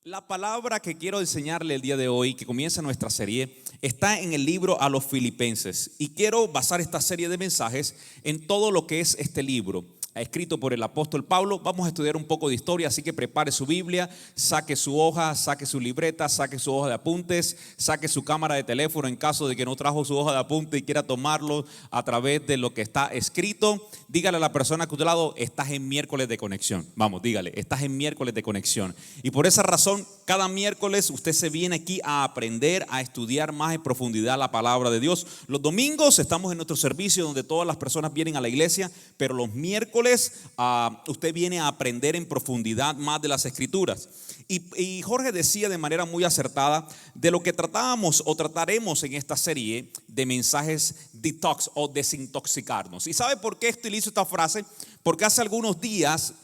La palabra que quiero enseñarle el día de hoy, que comienza nuestra serie, está en el libro a los Filipenses. Y quiero basar esta serie de mensajes en todo lo que es este libro, escrito por el apóstol Pablo. Vamos a estudiar un poco de historia, así que prepare su Biblia, saque su hoja, saque su libreta, saque su hoja de apuntes, saque su cámara de teléfono en caso de que no trajo su hoja de apunte y quiera tomarlo a través de lo que está escrito. Dígale a la persona que a tu lado, estás en miércoles de conexión. Vamos, dígale, estás en miércoles de conexión. Y por esa razón, cada miércoles usted se viene aquí a aprender, a estudiar más en profundidad la palabra de Dios. Los domingos estamos en nuestro servicio donde todas las personas vienen a la iglesia, pero los miércoles usted viene a aprender en profundidad más de las escrituras. Y Jorge decía de manera muy acertada de lo que tratábamos o trataremos en esta serie de mensajes detox o desintoxicarnos. ¿Y sabe por qué utilizo esta frase? Porque hace algunos días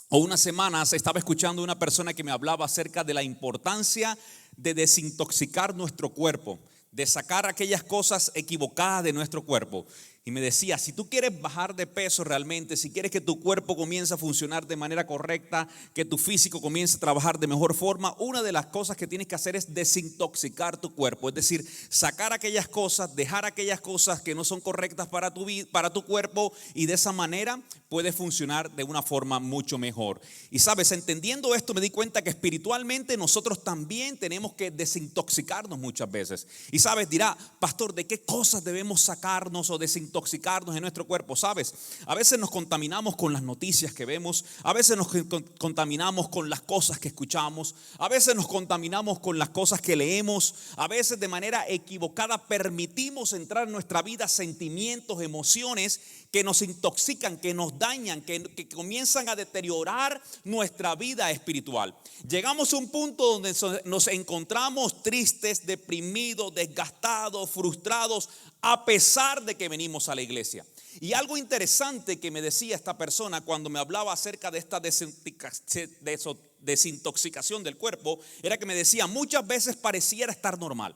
o unas semanas estaba escuchando a una persona que me hablaba acerca de la importancia de desintoxicar nuestro cuerpo, de sacar aquellas cosas equivocadas de nuestro cuerpo. Y me decía, si tú quieres bajar de peso realmente, si quieres que tu cuerpo comience a funcionar de manera correcta, que tu físico comience a trabajar de mejor forma, una de las cosas que tienes que hacer es desintoxicar tu cuerpo. Es decir, sacar aquellas cosas, dejar aquellas cosas que no son correctas para tu cuerpo, y de esa manera puede funcionar de una forma mucho mejor. Y sabes, entendiendo esto me di cuenta que espiritualmente nosotros también tenemos que desintoxicarnos muchas veces. Y sabes, dirá, pastor, ¿de qué cosas debemos sacarnos o desintoxicarnos en nuestro cuerpo? Sabes, a veces nos contaminamos con las noticias que vemos, a veces nos contaminamos con las cosas que escuchamos, a veces nos contaminamos con las cosas que leemos, a veces de manera equivocada permitimos entrar en nuestra vida sentimientos, emociones que nos intoxican, que nos dañan, que comienzan a deteriorar nuestra vida espiritual. Llegamos a un punto donde nos encontramos tristes, deprimidos, desgastados, frustrados, a pesar de que venimos a la iglesia. Y algo interesante que me decía esta persona cuando me hablaba acerca de esta desintoxicación del cuerpo, era que me decía, muchas veces pareciera estar normal.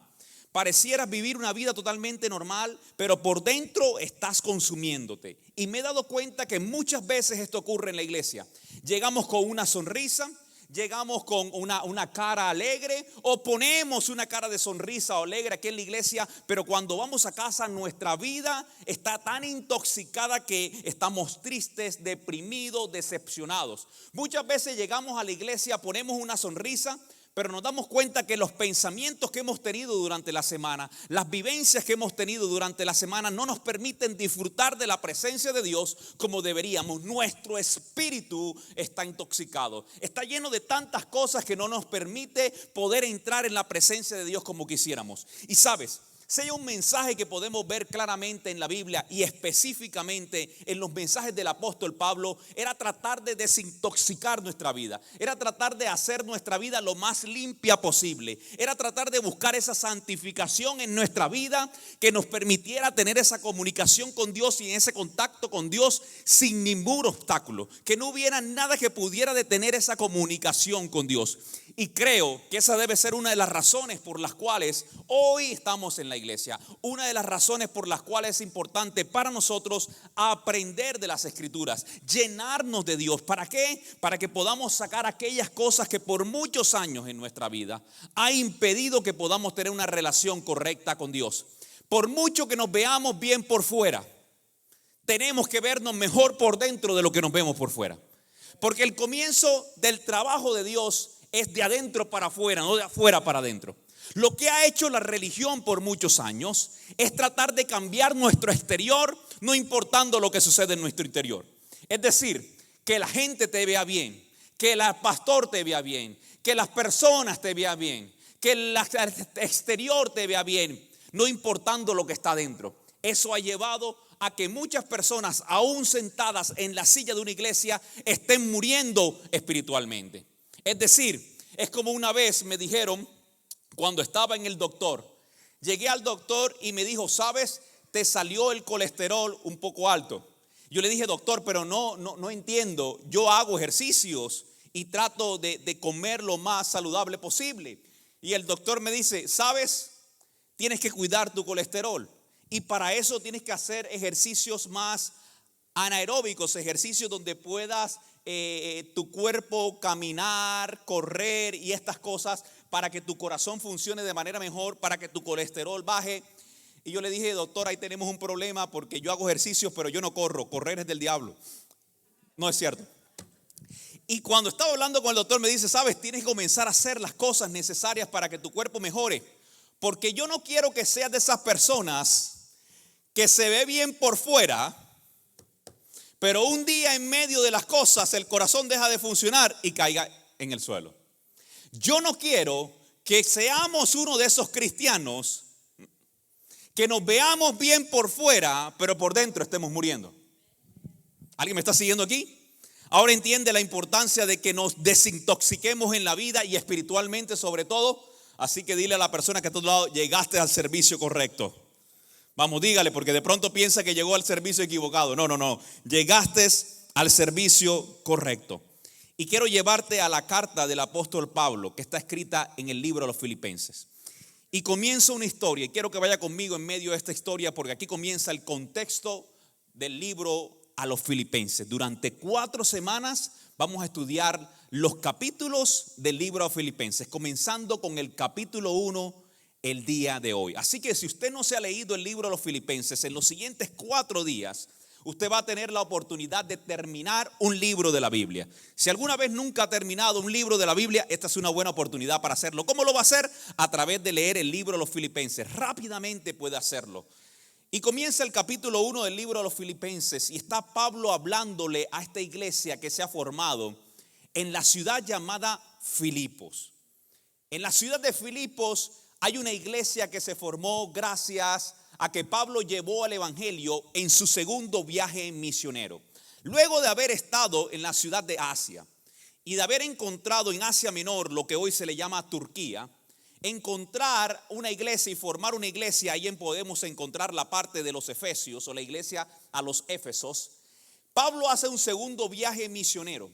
Parecieras vivir una vida totalmente normal, pero por dentro estás consumiéndote. Y me he dado cuenta que muchas veces esto ocurre en la iglesia. Llegamos con una sonrisa, llegamos con una cara alegre, o ponemos una cara de sonrisa o alegre aquí en la iglesia, pero cuando vamos a casa nuestra vida está tan intoxicada que estamos tristes, deprimidos, decepcionados. Muchas veces llegamos a la iglesia, ponemos una sonrisa, pero nos damos cuenta que los pensamientos que hemos tenido durante la semana, las vivencias que hemos tenido durante la semana no nos permiten disfrutar de la presencia de Dios como deberíamos. Nuestro espíritu está intoxicado, está lleno de tantas cosas que no nos permite poder entrar en la presencia de Dios como quisiéramos. Y sabes, si hay un mensaje que podemos ver claramente en la Biblia y específicamente en los mensajes del apóstol Pablo, era tratar de desintoxicar nuestra vida, era tratar de hacer nuestra vida lo más limpia posible, era tratar de buscar esa santificación en nuestra vida que nos permitiera tener esa comunicación con Dios y ese contacto con Dios sin ningún obstáculo, que no hubiera nada que pudiera detener esa comunicación con Dios. Y creo que esa debe ser una de las razones por las cuales hoy estamos en la iglesia. Una de las razones por las cuales es importante para nosotros aprender de las escrituras, llenarnos de Dios. ¿Para qué? Para que podamos sacar aquellas cosas que por muchos años en nuestra vida ha impedido que podamos tener una relación correcta con Dios. Por mucho que nos veamos bien por fuera, tenemos que vernos mejor por dentro de lo que nos vemos por fuera. Porque el comienzo del trabajo de Dios es de adentro para afuera, no de afuera para adentro. Lo que ha hecho la religión por muchos años es tratar de cambiar nuestro exterior, no importando lo que sucede en nuestro interior. Es decir, que la gente te vea bien, que el pastor te vea bien, que las personas te vean bien, que el exterior te vea bien, no importando lo que está adentro. Eso ha llevado a que muchas personas, aún sentadas en la silla de una iglesia, estén muriendo espiritualmente. Es decir, es como una vez me dijeron cuando estaba en el doctor. Llegué al doctor y me dijo, ¿sabes? Te salió el colesterol un poco alto. Yo le dije, doctor, pero no entiendo. Yo hago ejercicios y trato de comer lo más saludable posible. Y el doctor me dice, ¿sabes? Tienes que cuidar tu colesterol. Y para eso tienes que hacer ejercicios más anaeróbicos, ejercicios donde puedas tu cuerpo caminar, correr y estas cosas para que tu corazón funcione de manera mejor, para que tu colesterol baje. Y yo le dije, doctor, ahí tenemos un problema porque yo hago ejercicios, pero yo no corro. Correr es del diablo. No es cierto. Y cuando estaba hablando con el doctor me dice, sabes, tienes que comenzar a hacer las cosas necesarias para que tu cuerpo mejore. Porque yo no quiero que seas de esas personas que se ve bien por fuera, pero un día en medio de las cosas el corazón deja de funcionar y caiga en el suelo. Yo no quiero que seamos uno de esos cristianos que nos veamos bien por fuera, pero por dentro estemos muriendo. ¿Alguien me está siguiendo aquí? Ahora entiende la importancia de que nos desintoxiquemos en la vida y espiritualmente sobre todo. Así que dile a la persona que está a tu lado, llegaste al servicio correcto. Vamos, dígale, porque de pronto piensa que llegó al servicio equivocado. No. Llegaste al servicio correcto. Y quiero llevarte a la carta del apóstol Pablo, que está escrita en el libro de los Filipenses. Y comienza una historia, y quiero que vaya conmigo en medio de esta historia, porque aquí comienza el contexto del libro a los Filipenses. Durante 4 semanas vamos a estudiar los capítulos del libro a los Filipenses, comenzando con el capítulo 1 el día de hoy. Así que si usted no se ha leído el libro a los Filipenses, en los siguientes 4 días, usted va a tener la oportunidad de terminar un libro de la Biblia. Si alguna vez nunca ha terminado un libro de la Biblia, esta es una buena oportunidad para hacerlo. ¿Cómo lo va a hacer? A través de leer el libro de los Filipenses. Rápidamente puede hacerlo. Y comienza el capítulo 1 del libro de los Filipenses y está Pablo hablándole a esta iglesia que se ha formado en la ciudad llamada Filipos. En la ciudad de Filipos hay una iglesia que se formó gracias a que Pablo llevó el evangelio en su segundo viaje misionero. Luego de haber estado en la ciudad de Asia y de haber encontrado en Asia Menor lo que hoy se le llama Turquía, encontrar una iglesia y formar una iglesia, ahí podemos encontrar la parte de los Efesios o la iglesia a los Éfesos. Pablo hace un segundo viaje misionero.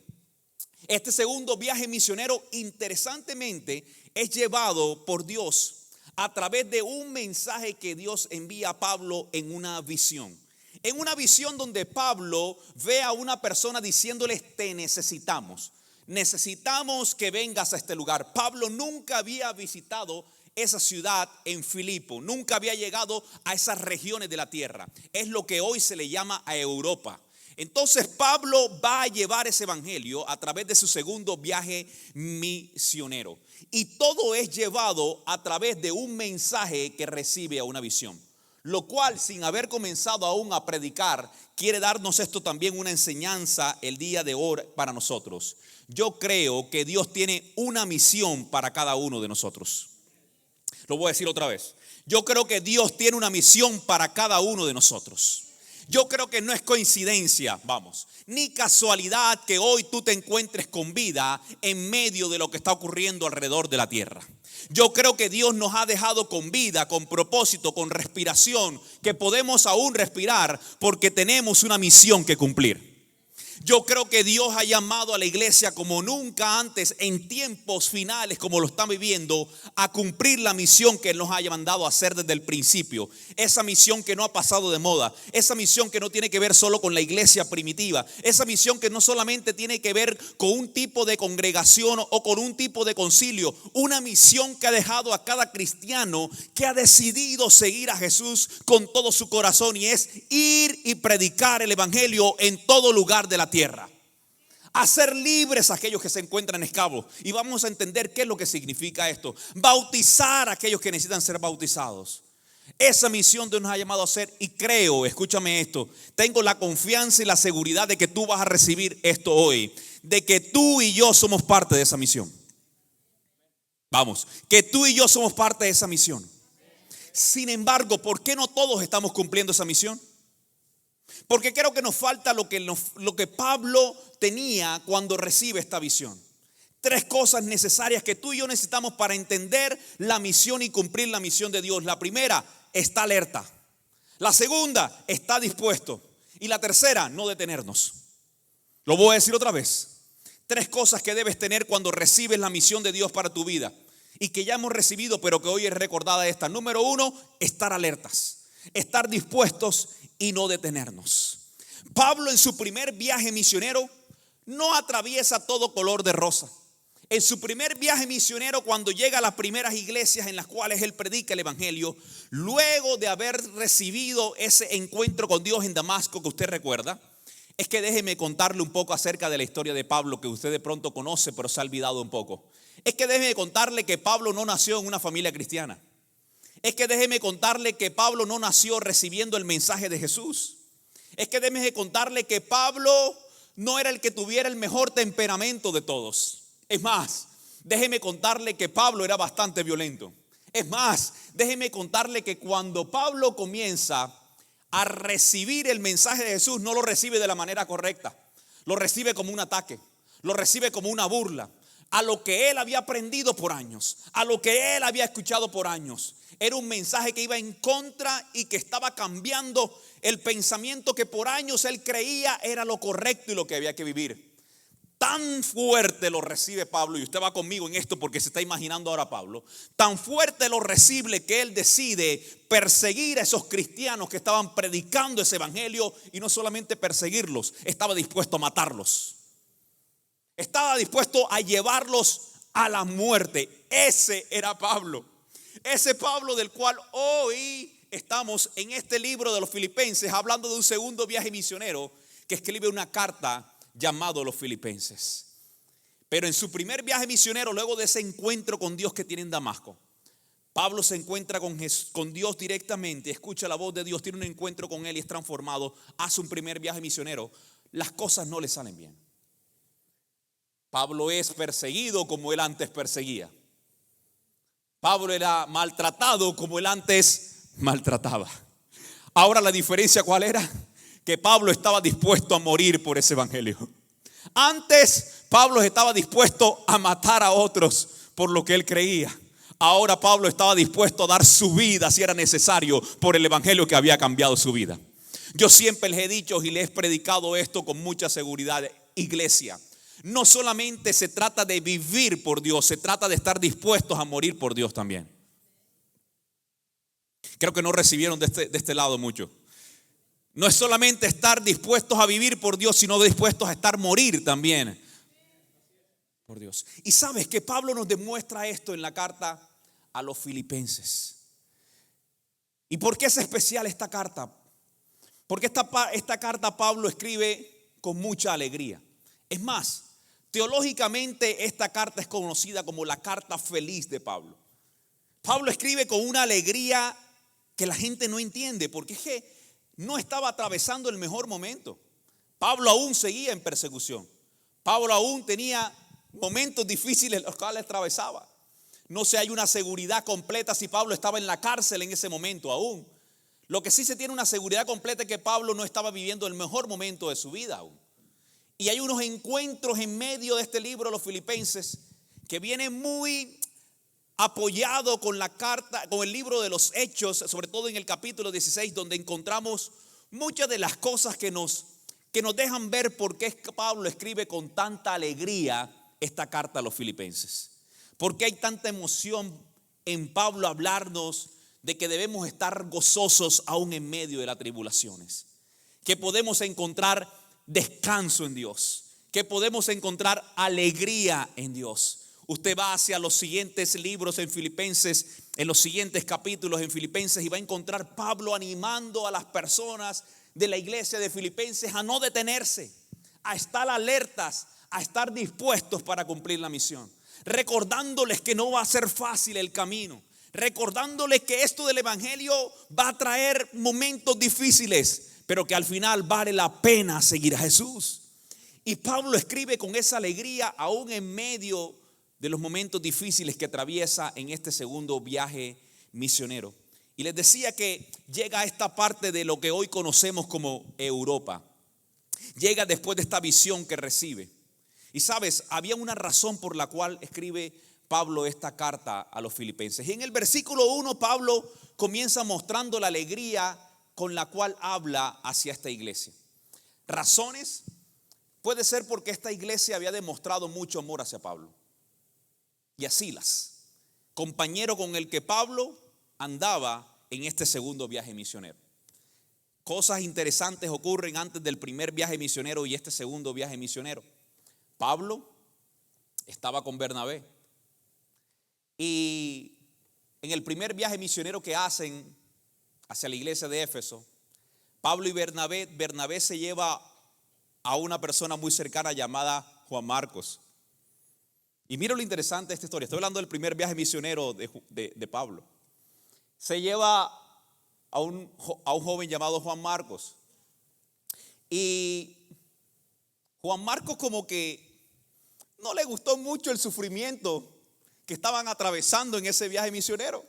Este segundo viaje misionero, interesantemente, es llevado por Dios a través de un mensaje que Dios envía a Pablo en una visión. En una visión donde Pablo ve a una persona diciéndole, te necesitamos. Necesitamos que vengas a este lugar. Pablo nunca había visitado esa ciudad en Filipo, nunca había llegado a esas regiones de la tierra. Es lo que hoy se le llama a Europa. Entonces Pablo va a llevar ese evangelio a través de su segundo viaje misionero. Y todo es llevado a través de un mensaje que recibe a una visión. Lo cual, sin haber comenzado aún a predicar, quiere darnos esto también una enseñanza el día de hoy para nosotros. Yo creo que Dios tiene una misión para cada uno de nosotros. Lo voy a decir otra vez. Yo creo que Dios tiene una misión para cada uno de nosotros. Yo creo que no es coincidencia, ni casualidad que hoy tú te encuentres con vida en medio de lo que está ocurriendo alrededor de la tierra. Yo creo que Dios nos ha dejado con vida, con propósito, con respiración, que podemos aún respirar porque tenemos una misión que cumplir. Yo creo que Dios ha llamado a la iglesia como nunca antes en tiempos finales como lo están viviendo a cumplir la misión que Él nos haya mandado a hacer desde el principio. Esa misión que no ha pasado de moda, esa misión que no tiene que ver solo con la iglesia primitiva, esa misión que no solamente tiene que ver con un tipo de congregación o con un tipo de concilio, una misión que ha dejado a cada cristiano que ha decidido seguir a Jesús con todo su corazón y es ir y predicar el evangelio en todo lugar de la tierra, hacer libres a aquellos que se encuentran esclavos. Y vamos a entender qué es lo que significa esto. Bautizar a aquellos que necesitan ser bautizados. Esa misión Dios nos ha llamado a hacer. Y creo, escúchame esto, tengo la confianza y la seguridad de que tú vas a recibir esto hoy, de que tú y yo somos parte de esa misión. Que tú y yo somos parte de esa misión. Sin embargo, ¿por qué no todos estamos cumpliendo esa misión? Porque creo que nos falta lo que Pablo tenía cuando recibe esta visión. 3 cosas necesarias que tú y yo necesitamos para entender la misión y cumplir la misión de Dios. La primera, está alerta. La segunda, está dispuesto. Y la tercera, no detenernos. Lo voy a decir otra vez. 3 cosas que debes tener cuando recibes la misión de Dios para tu vida. Y que ya hemos recibido, pero que hoy es recordada esta. Número 1, estar alertas. Estar dispuestos y no detenernos. Pablo en su primer viaje misionero no atraviesa todo color de rosa. En su primer viaje misionero, cuando llega a las primeras iglesias en las cuales él predica el evangelio, luego de haber recibido ese encuentro con Dios en Damasco que usted recuerda, es que déjeme contarle un poco acerca de la historia de Pablo, que usted de pronto conoce pero se ha olvidado un poco. Es que déjeme contarle que Pablo no nació en una familia cristiana. Es que déjeme contarle que Pablo no nació recibiendo el mensaje de Jesús. Es que déjeme contarle que Pablo no era el que tuviera el mejor temperamento de todos. Es más, déjeme contarle que Pablo era bastante violento. Es más, déjeme contarle que cuando Pablo comienza a recibir el mensaje de Jesús, no lo recibe de la manera correcta. Lo recibe como un ataque, lo recibe como una burla a lo que él había aprendido por años, a lo que él había escuchado por años. Era un mensaje que iba en contra y que estaba cambiando el pensamiento que por años él creía era lo correcto y lo que había que vivir. Tan fuerte lo recibe Pablo, y usted va conmigo en esto porque se está imaginando ahora Pablo. Tan fuerte lo recibe que él decide perseguir a esos cristianos que estaban predicando ese evangelio, y no solamente perseguirlos, estaba dispuesto a matarlos. Estaba dispuesto a llevarlos a la muerte. Ese era Pablo. Ese Pablo del cual hoy estamos en este libro de los Filipenses, hablando de un segundo viaje misionero que escribe una carta llamado Los Filipenses. Pero en su primer viaje misionero, luego de ese encuentro con Dios que tiene en Damasco, Pablo se encuentra con Dios directamente, escucha la voz de Dios, tiene un encuentro con él y es transformado, hace un primer viaje misionero. Las cosas no le salen bien. Pablo es perseguido como él antes perseguía. Pablo era maltratado como él antes maltrataba. Ahora la diferencia, ¿cuál era? Que Pablo estaba dispuesto a morir por ese evangelio. Antes Pablo estaba dispuesto a matar a otros por lo que él creía. Ahora Pablo estaba dispuesto a dar su vida si era necesario por el evangelio que había cambiado su vida. Yo siempre les he dicho y les he predicado esto con mucha seguridad: iglesia, no solamente se trata de vivir por Dios, se trata de estar dispuestos a morir por Dios también. Creo que no recibieron de este lado mucho. No es solamente estar dispuestos a vivir por Dios, sino dispuestos a estar morir también por Dios. Y sabes que Pablo nos demuestra esto en la carta a los Filipenses. ¿Y por qué es especial esta carta? Porque esta carta Pablo escribe con mucha alegría. Es más, teológicamente esta carta es conocida como la carta feliz de Pablo. Pablo escribe con una alegría que la gente no entiende, porque es que no estaba atravesando el mejor momento. Pablo aún seguía en persecución. Pablo aún tenía momentos difíciles los cuales atravesaba. No sé, hay una seguridad completa si Pablo estaba en la cárcel en ese momento aún. Lo que sí se tiene una seguridad completa es que Pablo no estaba viviendo el mejor momento de su vida aún. Y hay unos encuentros en medio de este libro, los Filipenses, que vienen muy apoyado con la carta, con el libro de los Hechos, sobre todo en el capítulo 16, donde encontramos muchas de las cosas que nos dejan ver por qué Pablo escribe con tanta alegría esta carta a los Filipenses. ¿Por qué hay tanta emoción en Pablo hablarnos de que debemos estar gozosos aún en medio de las tribulaciones? Que podemos encontrar descanso en Dios, que podemos encontrar alegría en Dios. Usted va hacia los siguientes libros en Filipenses, en los siguientes capítulos en Filipenses, y va a encontrar Pablo animando a las personas de la iglesia de Filipenses a no detenerse, a estar alertas, a estar dispuestos para cumplir la misión, recordándoles que no va a ser fácil el camino, recordándoles que esto del evangelio va a traer momentos difíciles, pero que al final vale la pena seguir a Jesús. Y Pablo escribe con esa alegría aún en medio de los momentos difíciles que atraviesa en este segundo viaje misionero. Y les decía que llega a esta parte de lo que hoy conocemos como Europa. Llega después de esta visión que recibe. Y sabes, había una razón por la cual escribe Pablo esta carta a los Filipenses. Y en el versículo 1 Pablo comienza mostrando la alegría con la cual habla hacia esta iglesia. Razones, puede ser porque esta iglesia había demostrado mucho amor hacia Pablo y a Silas, compañero con el que Pablo andaba en este segundo viaje misionero. cosas interesantes ocurren antes del primer viaje misionero y este segundo viaje misionero. Pablo estaba con Bernabé y en el primer viaje misionero que hacen hacia la iglesia de Éfeso, Pablo y Bernabé se lleva a una persona muy cercana llamada Juan Marcos. Y mira lo interesante de esta historia. Estoy hablando del primer viaje misionero de Pablo. Se lleva a un joven llamado Juan Marcos. Y Juan Marcos como que no le gustó mucho el sufrimiento que estaban atravesando en ese viaje misionero.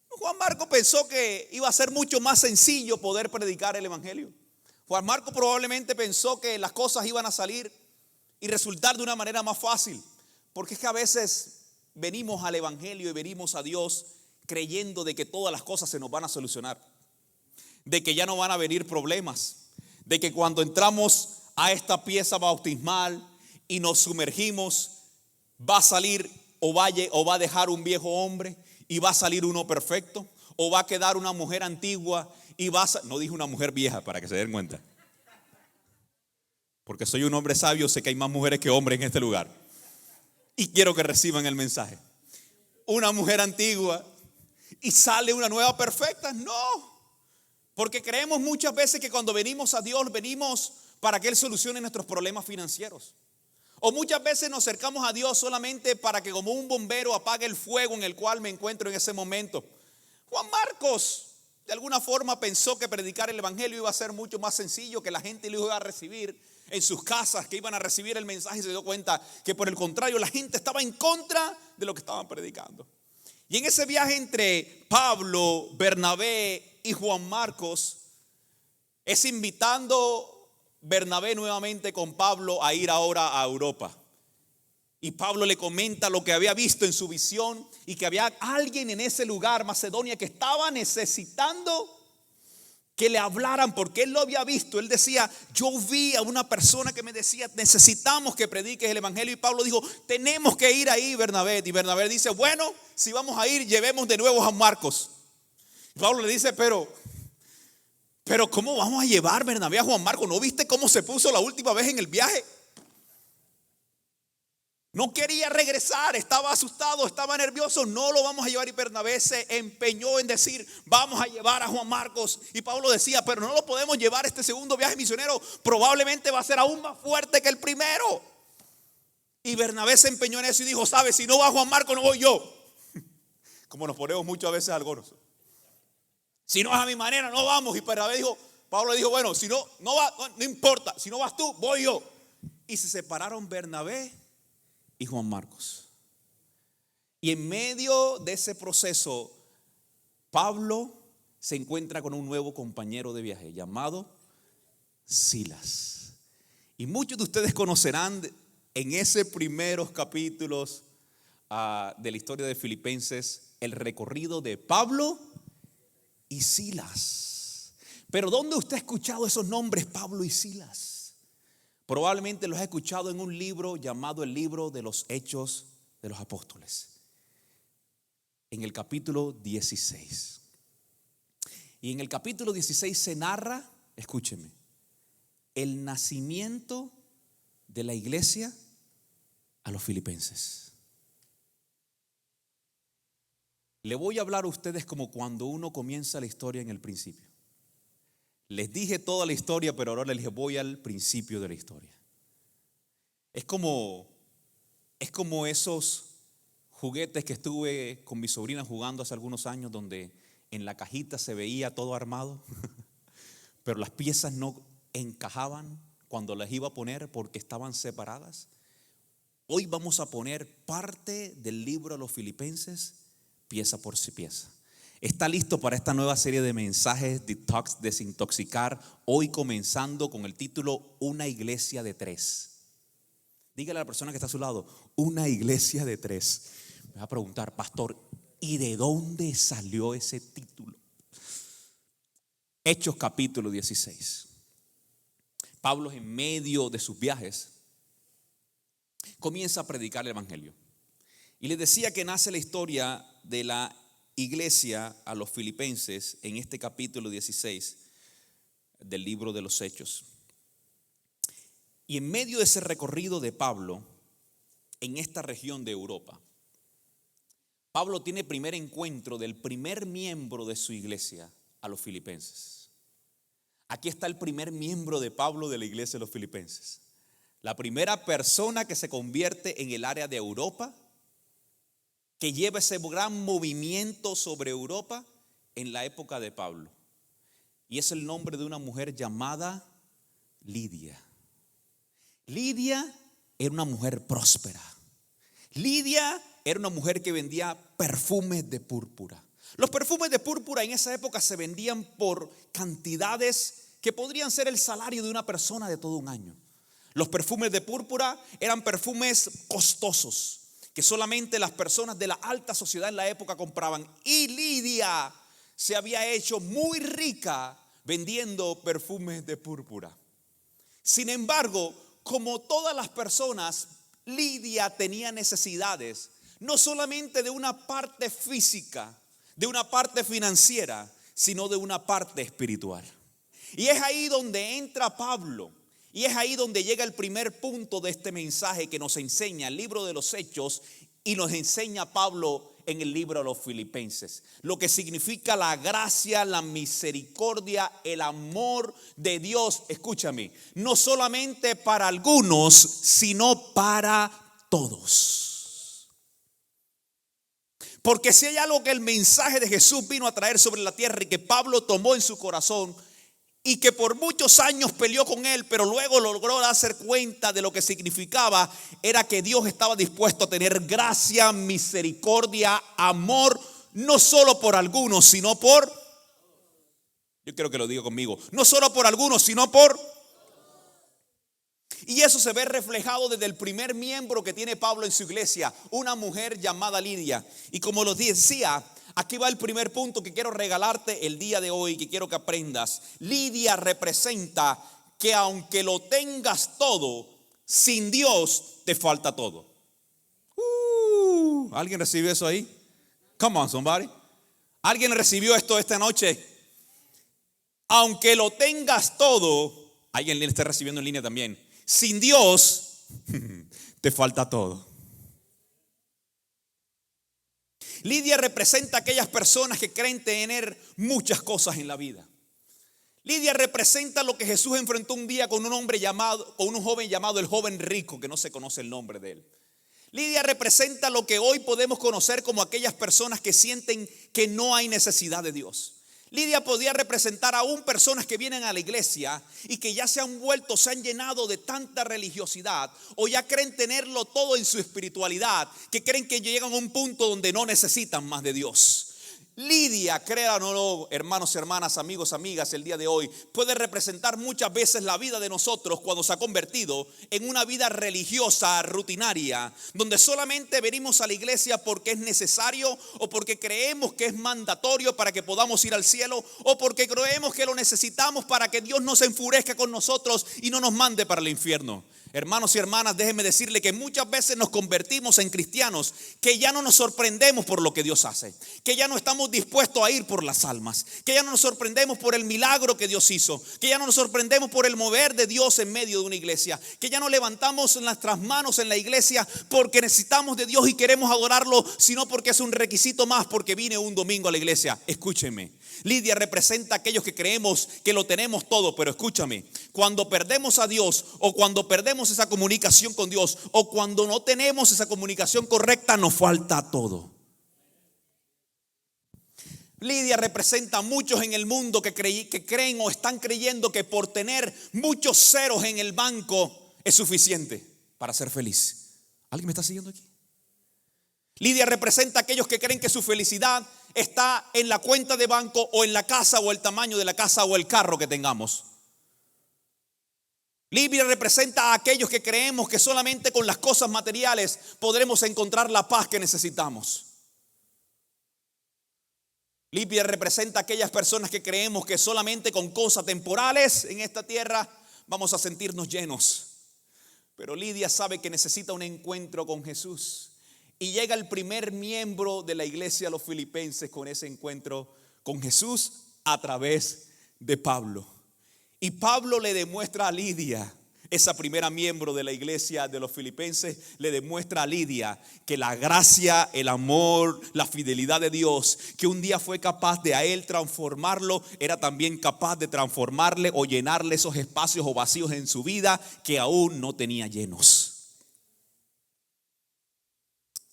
Juan Marcos pensó que iba a ser mucho más sencillo poder predicar el evangelio. Juan Marcos probablemente pensó que las cosas iban a salir y resultar de una manera más fácil. Porque es que a veces venimos al evangelio y venimos a Dios creyendo de que todas las cosas se nos van a solucionar, de que ya no van a venir problemas, de que cuando entramos a esta pieza bautismal y nos sumergimos, va a salir o va a dejar un viejo hombre y va a salir uno perfecto, o va a quedar una mujer antigua y no dije una mujer vieja para que se den cuenta, porque soy un hombre sabio, sé que hay más mujeres que hombres en este lugar y quiero que reciban el mensaje. Una mujer antigua y sale una nueva perfecta. No, porque creemos muchas veces que cuando venimos a Dios, venimos para que Él solucione nuestros problemas financieros. O muchas veces nos acercamos a Dios solamente para que como un bombero apague el fuego en el cual me encuentro en ese momento. Juan Marcos de alguna forma pensó que predicar el evangelio iba a ser mucho más sencillo, que la gente lo iba a recibir en sus casas, que iban a recibir el mensaje, y se dio cuenta que por el contrario la gente estaba en contra de lo que estaban predicando. Y en ese viaje entre Pablo, Bernabé y Juan Marcos, es invitando Bernabé nuevamente con Pablo a ir ahora a Europa. Y Pablo le comenta lo que había visto en su visión y que había alguien en ese lugar, Macedonia, que estaba necesitando que le hablaran porque él lo había visto. Él decía, yo vi a una persona que me decía, necesitamos que prediques el evangelio. Y Pablo dijo, tenemos que ir ahí, Bernabé. Y Bernabé dice, bueno, si vamos a ir, llevemos de nuevo a Juan Marcos. Y Pablo le dice, pero ¿cómo vamos a llevar, Bernabé, a Juan Marcos? ¿No viste cómo se puso la última vez en el viaje? No quería regresar, estaba asustado, estaba nervioso. No lo vamos a llevar. Y Bernabé se empeñó en decir, vamos a llevar a Juan Marcos. Y Pablo decía, pero no lo podemos llevar este segundo viaje misionero. Probablemente va a ser aún más fuerte que el primero. Y Bernabé se empeñó en eso y dijo, ¿sabes? Si no va Juan Marcos, no voy yo. Como nos ponemos muchas veces algunos. Si no es a mi manera, no vamos. Y Pablo dijo, bueno, si no va, no importa. Si no vas tú, voy yo. Y se separaron Bernabé y Juan Marcos. Y en medio de ese proceso, Pablo se encuentra con un nuevo compañero de viaje llamado Silas. Y muchos de ustedes conocerán en esos primeros capítulos de la historia de Filipenses el recorrido de Pablo y Silas. Pero ¿dónde usted ha escuchado esos nombres, Pablo y Silas? Probablemente los ha escuchado en un libro llamado el libro de los Hechos de los Apóstoles, en el capítulo 16. Y en el capítulo 16 se narra, escúcheme, el nacimiento de la iglesia a los filipenses. Le voy a hablar a ustedes como cuando uno comienza la historia en el principio. Les dije toda la historia, pero ahora les dije, voy al principio de la historia. Es como esos juguetes que estuve con mi sobrina jugando hace algunos años, donde en la cajita se veía todo armado, pero las piezas no encajaban cuando las iba a poner porque estaban separadas. Hoy vamos a poner parte del libro a los Filipenses, pieza por pieza. ¿Está listo para esta nueva serie de mensajes Detox, Desintoxicar? Hoy comenzando con el título Una iglesia de tres. Dígale a la persona que está a su lado, una iglesia de tres. Me va a preguntar, pastor, ¿y de dónde salió ese título? Hechos capítulo 16. Pablo, en medio de sus viajes, comienza a predicar el evangelio. Y les decía que nace la historia de la iglesia a los filipenses en este capítulo 16, del libro de los Hechos. Y en medio de ese recorrido de Pablo en esta región de Europa, Pablo tiene primer encuentro del primer miembro de su iglesia, a los filipenses. Aquí está el primer miembro de Pablo de la iglesia de los filipenses. La primera persona que se convierte en el área de Europa, que lleva ese gran movimiento sobre Europa en la época de Pablo. Y es el nombre de una mujer llamada Lidia. Lidia era una mujer próspera. Lidia era una mujer que vendía perfumes de púrpura. Los perfumes de púrpura en esa época se vendían por cantidades que podrían ser el salario de una persona de todo un año. Los perfumes de púrpura eran perfumes costosos que solamente las personas de la alta sociedad en la época compraban. Y Lidia se había hecho muy rica vendiendo perfumes de púrpura. Sin embargo, como todas las personas, Lidia tenía necesidades, no solamente de una parte física, de una parte financiera, sino de una parte espiritual. Y es ahí donde entra Pablo. Y es ahí donde llega el primer punto de este mensaje que nos enseña el libro de los Hechos y nos enseña Pablo en el libro de los Filipenses. Lo que significa la gracia, la misericordia, el amor de Dios. Escúchame, no solamente para algunos, sino para todos. Porque si hay algo que el mensaje de Jesús vino a traer sobre la tierra y que Pablo tomó en su corazón, y que por muchos años peleó con él, pero luego logró darse cuenta de lo que significaba, era que Dios estaba dispuesto a tener gracia, misericordia, amor, no solo por algunos, sino por, yo quiero que lo diga conmigo, no solo por algunos, sino por. Y eso se ve reflejado desde el primer miembro que tiene Pablo en su iglesia, una mujer llamada Lidia. Y como lo decía, aquí va el primer punto que quiero regalarte el día de hoy, que quiero que aprendas. Lidia representa que aunque lo tengas todo, sin Dios te falta todo. ¿Alguien recibió eso ahí? Come on, somebody. ¿Alguien recibió esto esta noche? Aunque lo tengas todo, alguien le está recibiendo en línea también. Sin Dios te falta todo. Lidia representa a aquellas personas que creen tener muchas cosas en la vida. Lidia representa lo que Jesús enfrentó un día con un joven llamado el joven rico, que no se conoce el nombre de él. Lidia representa lo que hoy podemos conocer como aquellas personas que sienten que no hay necesidad de Dios. Lidia podía representar aún personas que vienen a la iglesia y que ya se han llenado de tanta religiosidad o ya creen tenerlo todo en su espiritualidad, que creen que llegan a un punto donde no necesitan más de Dios. Lidia, créanlo o no, hermanos y hermanas, amigos, amigas, el día de hoy puede representar muchas veces la vida de nosotros cuando se ha convertido en una vida religiosa, rutinaria, donde solamente venimos a la iglesia porque es necesario o porque creemos que es mandatorio para que podamos ir al cielo o porque creemos que lo necesitamos para que Dios no se enfurezca con nosotros y no nos mande para el infierno. Hermanos y hermanas, déjenme decirle que muchas veces nos convertimos en cristianos que ya no nos sorprendemos por lo que Dios hace, que ya no estamos dispuestos a ir por las almas, que ya no nos sorprendemos por el milagro que Dios hizo, que ya no nos sorprendemos por el mover de Dios en medio de una iglesia, que ya no levantamos nuestras manos en la iglesia porque necesitamos de Dios y queremos adorarlo, sino porque es un requisito más porque vine un domingo a la iglesia. Escúcheme, Lidia representa a aquellos que creemos que lo tenemos todo, pero escúchame, cuando perdemos a Dios o cuando perdemos esa comunicación con Dios o cuando no tenemos esa comunicación correcta, nos falta todo. Lidia representa a muchos en el mundo que creen o están creyendo que por tener muchos ceros en el banco es suficiente para ser feliz. ¿Alguien me está siguiendo aquí? Lidia representa a aquellos que creen que su felicidad está en la cuenta de banco o en la casa o el tamaño de la casa o el carro que tengamos. Lidia representa a aquellos que creemos que solamente con las cosas materiales podremos encontrar la paz que necesitamos. Lidia representa a aquellas personas que creemos que solamente con cosas temporales en esta tierra vamos a sentirnos llenos. Pero Lidia sabe que necesita un encuentro con Jesús. Y llega el primer miembro de la iglesia de los filipenses con ese encuentro con Jesús a través de Pablo. Y Pablo le demuestra a Lidia, esa primera miembro de la iglesia de los filipenses, le demuestra a Lidia que la gracia, el amor, la fidelidad de Dios, que un día fue capaz de a él transformarlo, era también capaz de transformarle o llenarle esos espacios o vacíos en su vida que aún no tenía llenos.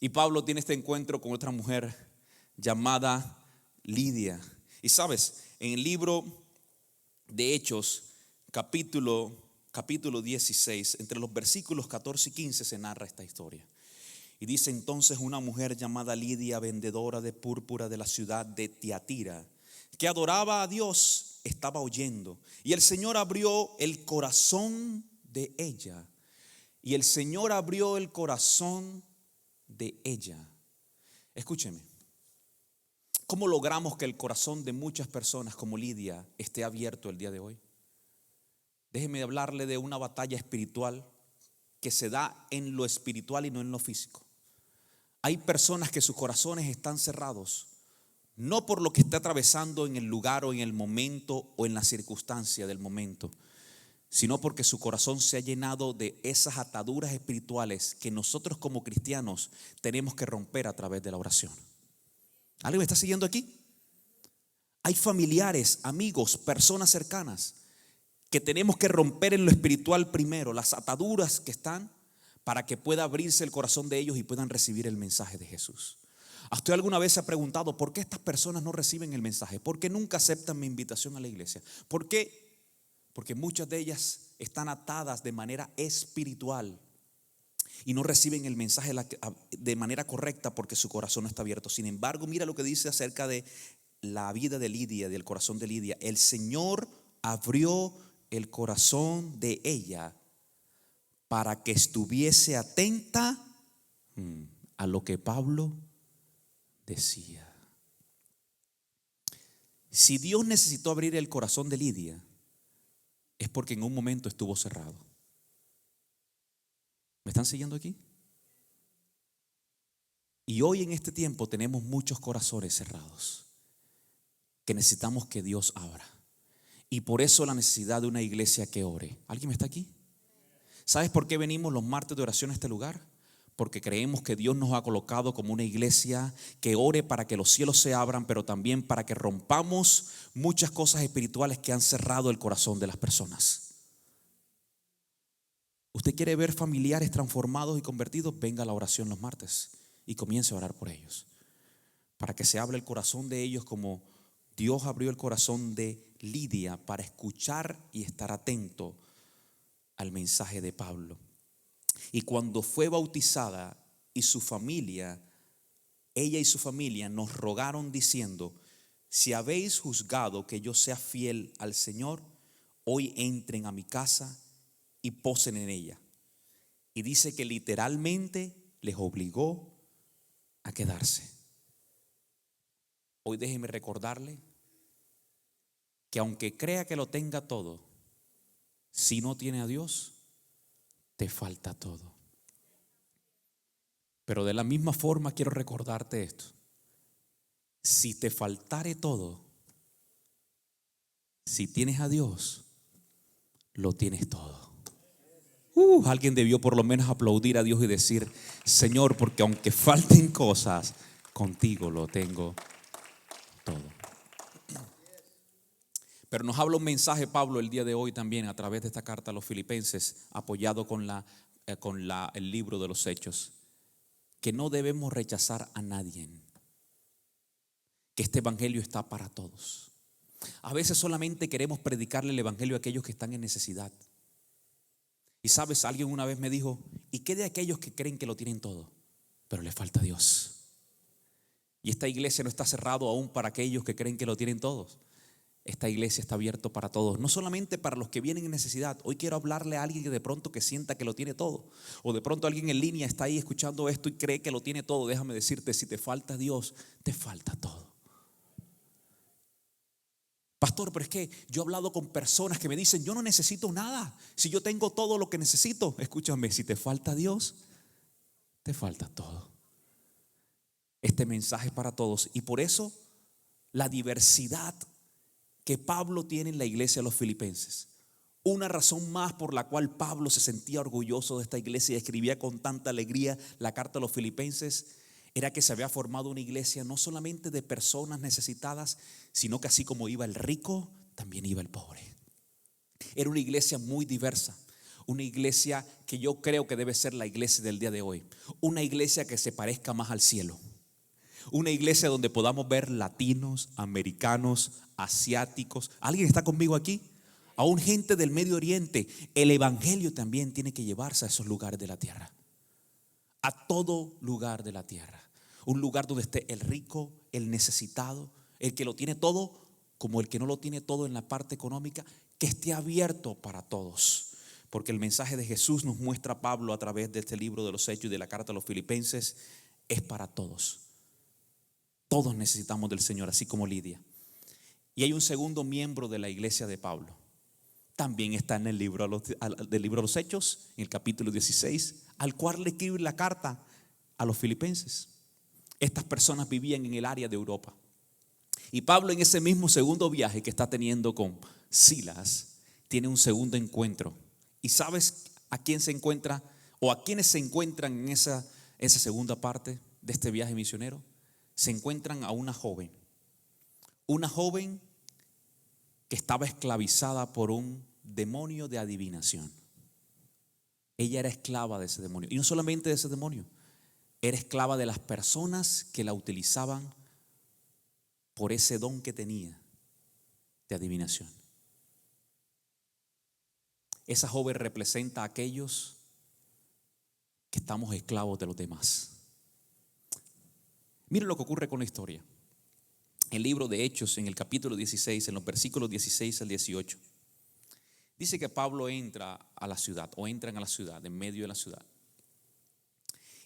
Y Pablo tiene este encuentro con otra mujer llamada Lidia. Y sabes, en el libro de Hechos, capítulo 16, entre los versículos 14 y 15 se narra esta historia. Y dice: entonces una mujer llamada Lidia, vendedora de púrpura de la ciudad de Tiatira, que adoraba a Dios, estaba oyendo. Y el Señor abrió el corazón de ella. Y el Señor abrió el corazón de ella. Escúcheme. ¿Cómo logramos que el corazón de muchas personas como Lidia esté abierto el día de hoy? Déjeme hablarle de una batalla espiritual que se da en lo espiritual y no en lo físico. Hay personas que sus corazones están cerrados, no por lo que está atravesando en el lugar o en el momento o en la circunstancia del momento, sino porque su corazón se ha llenado de esas ataduras espirituales que nosotros como cristianos tenemos que romper a través de la oración. ¿Alguien me está siguiendo aquí? Hay familiares, amigos, personas cercanas que tenemos que romper en lo espiritual primero, las ataduras que están, para que pueda abrirse el corazón de ellos y puedan recibir el mensaje de Jesús. ¿A usted alguna vez se ha preguntado por qué estas personas no reciben el mensaje? ¿Por qué nunca aceptan mi invitación a la iglesia? ¿Por qué? Porque muchas de ellas están atadas de manera espiritual y no reciben el mensaje de manera correcta porque su corazón no está abierto. Sin embargo, mira lo que dice acerca de la vida de Lidia, del corazón de Lidia. El Señor abrió el corazón de ella para que estuviese atenta a lo que Pablo decía. Si Dios necesitó abrir el corazón de Lidia, es porque en un momento estuvo cerrado. ¿Me están siguiendo aquí? Y hoy en este tiempo tenemos muchos corazones cerrados que necesitamos que Dios abra. Y por eso la necesidad de una iglesia que ore. ¿Alguien está aquí? ¿Sabes por qué venimos los martes de oración a este lugar? Porque creemos que Dios nos ha colocado como una iglesia que ore para que los cielos se abran, pero también para que rompamos muchas cosas espirituales que han cerrado el corazón de las personas. ¿Usted quiere ver familiares transformados y convertidos? Venga a la oración los martes y comience a orar por ellos, para que se abra el corazón de ellos como Dios abrió el corazón de Lidia para escuchar y estar atento al mensaje de Pablo. Y cuando fue bautizada y su familia, ella y su familia nos rogaron diciendo: si habéis juzgado que yo sea fiel al Señor, hoy entren a mi casa y posen en ella. Y dice que literalmente les obligó a quedarse. Hoy déjeme recordarle que aunque crea que lo tenga todo, si no tiene a Dios, te falta todo. Pero de la misma forma quiero recordarte esto: si te faltare todo, si tienes a Dios, lo tienes todo. Alguien debió por lo menos aplaudir a Dios y decir: Señor, porque aunque falten cosas, contigo lo tengo todo. Pero nos habla un mensaje Pablo el día de hoy también a través de esta carta a los filipenses, apoyado con el libro de los Hechos, que no debemos rechazar a nadie, que este evangelio está para todos. A veces solamente queremos predicarle el evangelio a aquellos que están en necesidad. Y sabes, alguien una vez me dijo: ¿y qué de aquellos que creen que lo tienen todo, pero les falta Dios? Y esta iglesia no está cerrado aún para aquellos que creen que lo tienen todos. Esta iglesia está abierta para todos, no solamente para los que vienen en necesidad. Hoy quiero hablarle a alguien que de pronto que sienta que lo tiene todo, o de pronto alguien en línea está ahí escuchando esto y cree que lo tiene todo. Déjame decirte, si te falta Dios, te falta todo. Pastor, pero es que yo he hablado con personas que me dicen: yo no necesito nada, si yo tengo todo lo que necesito. Escúchame, si te falta Dios, te falta todo. Este mensaje es para todos, y por eso la diversidad que Pablo tiene en la iglesia de los filipenses. Una razón más por la cual Pablo se sentía orgulloso de esta iglesia y escribía con tanta alegría la carta a los filipenses era que se había formado una iglesia no solamente de personas necesitadas, sino que así como iba el rico, también iba el pobre. Era una iglesia muy diversa, una iglesia que yo creo que debe ser la iglesia del día de hoy, una iglesia que se parezca más al cielo, una iglesia donde podamos ver latinos, americanos, asiáticos. ¿Alguien está conmigo aquí? Aún gente del Medio Oriente. El evangelio también tiene que llevarse a esos lugares de la tierra, a todo lugar de la tierra. Un lugar donde esté el rico, el necesitado, el que lo tiene todo, como el que no lo tiene todo en la parte económica, que esté abierto para todos. Porque el mensaje de Jesús nos muestra Pablo a través de este libro de los Hechos y de la carta a los Filipenses, es para todos. Todos necesitamos del Señor, así como Lidia. Y hay un segundo miembro de la iglesia de Pablo. También está en el libro del libro de los Hechos, en el capítulo 16, al cual le escribe la carta a los filipenses. Estas personas vivían en el área de Europa. Y Pablo, en ese mismo segundo viaje que está teniendo con Silas, tiene un segundo encuentro. ¿Y sabes a quién se encuentra o a quiénes se encuentran en esa segunda parte de este viaje misionero? Se encuentran a una joven que estaba esclavizada por un demonio de adivinación. Ella era esclava de ese demonio. Y no solamente de ese demonio, era esclava de las personas que la utilizaban por ese don que tenía de adivinación. Esa joven representa a aquellos que estamos esclavos de los demás. Miren lo que ocurre con la historia. El libro de Hechos, en el capítulo 16, en los versículos 16 al 18, dice que Pablo entra a la ciudad, o entran a la ciudad, en medio de la ciudad,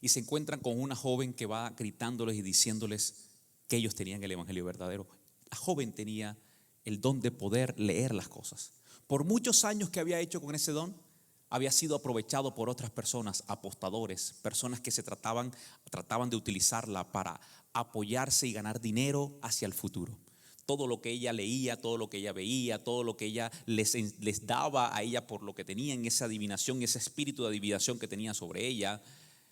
y se encuentran con una joven que va gritándoles y diciéndoles que ellos tenían el evangelio verdadero. La joven tenía el don de poder leer las cosas. Por muchos años que había hecho con ese don, había sido aprovechado por otras personas, apostadores, personas que trataban de utilizarla para apoyarse y ganar dinero hacia el futuro. Todo lo que ella leía, todo lo que ella veía, todo lo que ella les daba a ella por lo que tenían, esa adivinación, ese espíritu de adivinación que tenía sobre ella,